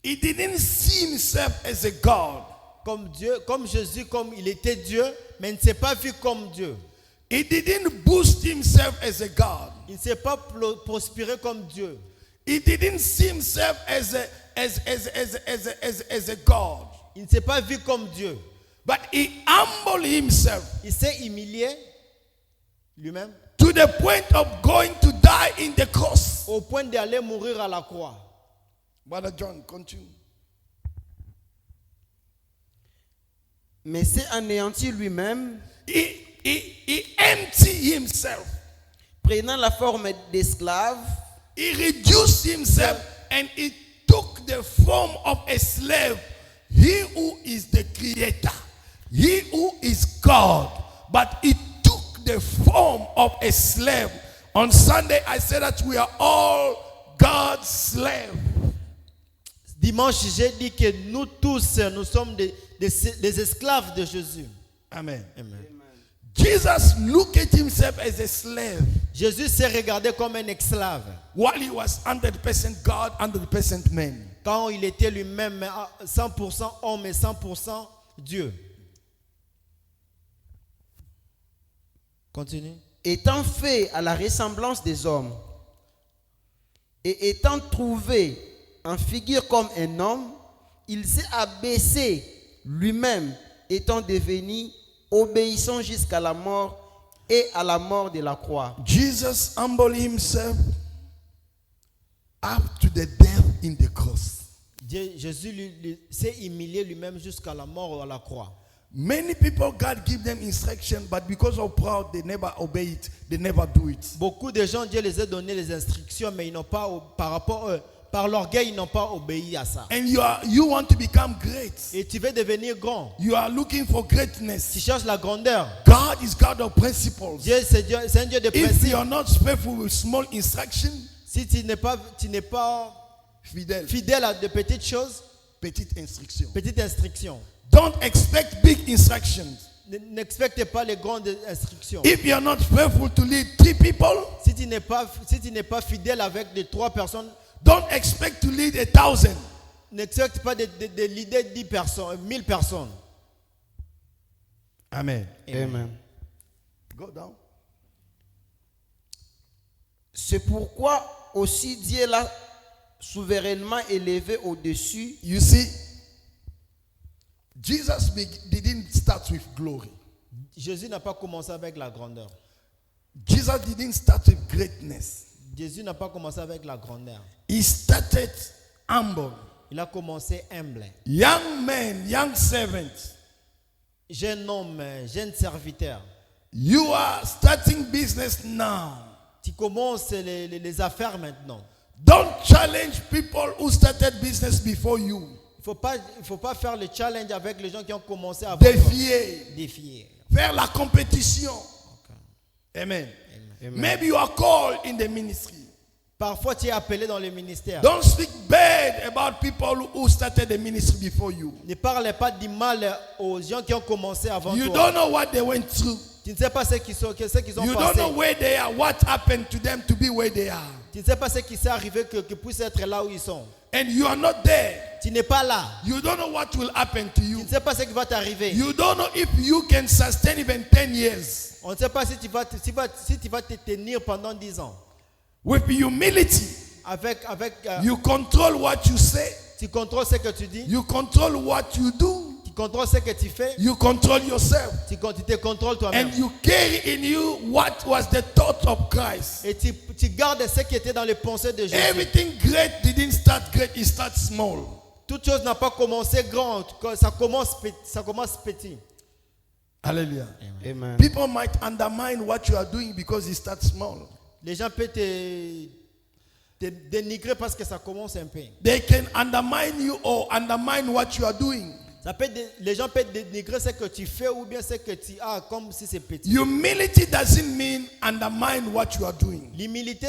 Speaker 1: he didn't see himself as a God.
Speaker 2: Comme Jésus, comme il était Dieu, mais il ne s'est pas vu comme Dieu.
Speaker 1: He didn't boost himself as a God.
Speaker 2: Il ne s'est pas prospéré comme Dieu.
Speaker 1: He didn't see himself as a God.
Speaker 2: Il ne s'est pas vu comme Dieu.
Speaker 1: But he humbled himself
Speaker 2: Il s'est humilié lui-même
Speaker 1: to the point of going to die in the cross.
Speaker 2: au point d'aller mourir à la croix.
Speaker 1: Brother John, continue.
Speaker 4: Mais s'est anéanti lui-même,
Speaker 1: He emptied himself.
Speaker 4: prenant la forme d'esclave,
Speaker 1: He reduced himself and he took the form of a slave. He who is the creator, he who is God, but he took the form of a slave. On Sunday, I said that we are all God's slaves.
Speaker 2: Dimanche, j'ai dit que nous tous, nous sommes des esclaves de Jésus.
Speaker 1: Amen.
Speaker 2: Amen.
Speaker 1: Jesus looked at himself as a slave
Speaker 2: Jésus s'est regardé comme un esclave
Speaker 1: while he was 100% God, 100% man.
Speaker 2: quand il était lui-même 100% homme et 100% Dieu. Continue.
Speaker 4: Étant fait à la ressemblance des hommes et étant trouvé en figure comme un homme, il s'est abaissé lui-même, étant devenu obéissant jusqu'à la mort et à la mort de la croix.
Speaker 1: Jesus humbled himself up to the death in the cross.
Speaker 2: Jésus s'est humilié lui-même jusqu'à la mort à la croix.
Speaker 1: Many people, God give them instruction, but because of pride, they never obey it. They never do it.
Speaker 2: Beaucoup de gens, Dieu les a donné les instructions, mais ils n'ont pas, par l'orgueil, ils n'ont pas obéi à ça.
Speaker 1: And you want to become great.
Speaker 2: Et tu veux devenir grand.
Speaker 1: You are looking for
Speaker 2: Tu
Speaker 1: greatness.
Speaker 2: cherches la grandeur.
Speaker 1: God is God of principles.
Speaker 2: Dieu, c'est un Dieu de
Speaker 1: If
Speaker 2: principes.
Speaker 1: you are not faithful with small instruction,
Speaker 2: Si tu n'es pas fidèle à de petites choses,
Speaker 1: petite instruction.
Speaker 2: petites instructions.
Speaker 1: Don't expect big instructions.
Speaker 2: N'expecte pas les grandes instructions.
Speaker 1: If you are not faithful to lead 3 people,
Speaker 2: Si tu n'es pas fidèle avec les 3 personnes,
Speaker 1: don't expect to lead 1,000.
Speaker 2: n'expecte pas de l'idée de 10 personnes, 1000 personnes.
Speaker 1: Amen.
Speaker 4: Amen.
Speaker 1: Go down.
Speaker 4: C'est pourquoi aussi Dieu l'a souverainement élevé au-dessus.
Speaker 1: You see, Jesus didn't start with glory.
Speaker 2: Jésus n'a pas commencé avec la grandeur.
Speaker 1: Jesus didn't start with greatness.
Speaker 2: Jésus n'a pas commencé avec la grandeur.
Speaker 1: He started humble.
Speaker 2: Il a commencé humble.
Speaker 1: Young man, young servant,
Speaker 2: Jeune homme, jeune serviteur.
Speaker 1: you are starting business now.
Speaker 2: Tu commences les affaires maintenant.
Speaker 1: Don't challenge people who started business before you.
Speaker 2: Il ne faut pas faire le challenge avec les gens qui ont commencé avant. toi.
Speaker 1: Défier.
Speaker 2: Défier.
Speaker 1: Faire la compétition. Amen.
Speaker 4: Amen.
Speaker 1: Maybe you are called in the ministry.
Speaker 2: Parfois, tu es appelé dans le ministère.
Speaker 1: Don't speak bad about people who started the ministry before you.
Speaker 2: Ne parle pas du mal aux gens qui ont commencé avant
Speaker 1: You
Speaker 2: toi.
Speaker 1: don't know what they went through.
Speaker 2: Tu ne sais pas ce qu'ils ont
Speaker 1: You don't
Speaker 2: passé.
Speaker 1: know where they are, what happened to them to be where they are.
Speaker 2: Tu ne sais pas ce qui s'est arrivé que puissent être là où ils sont.
Speaker 1: And you are not there.
Speaker 2: Tu n'es pas là.
Speaker 1: You don't know what will happen to
Speaker 2: Tu
Speaker 1: you.
Speaker 2: ne sais pas ce qui va t'arriver.
Speaker 1: You don't know if you can sustain even 10 years.
Speaker 2: On ne sait pas si tu vas te tenir pendant 10 ans.
Speaker 1: With humility,
Speaker 2: Avec
Speaker 1: you control what you say.
Speaker 2: tu contrôles ce que tu dis.
Speaker 1: You control what you do.
Speaker 2: Tu contrôles ce que tu fais.
Speaker 1: You control yourself.
Speaker 2: Tu te contrôles toi-même.
Speaker 1: And you carry in you what was the thought of Christ.
Speaker 2: Et tu gardes ce qui était dans les pensées de Jésus.
Speaker 1: Everything great didn't start great, it starts small.
Speaker 2: Toute chose n'a pas commencé grand. Ça commence petit.
Speaker 1: Hallelujah.
Speaker 4: Amen.
Speaker 1: People might undermine what you are doing because it starts small.
Speaker 2: Les gens peuvent te dénigrer parce que ça commence un peu.
Speaker 1: They can undermine you or undermine what you are doing.
Speaker 2: Les gens peuvent dénigrer ce que tu fais ou bien ce que tu as comme si c'est petit.
Speaker 1: Humility doesn't mean undermine what you are doing.
Speaker 2: L'humilité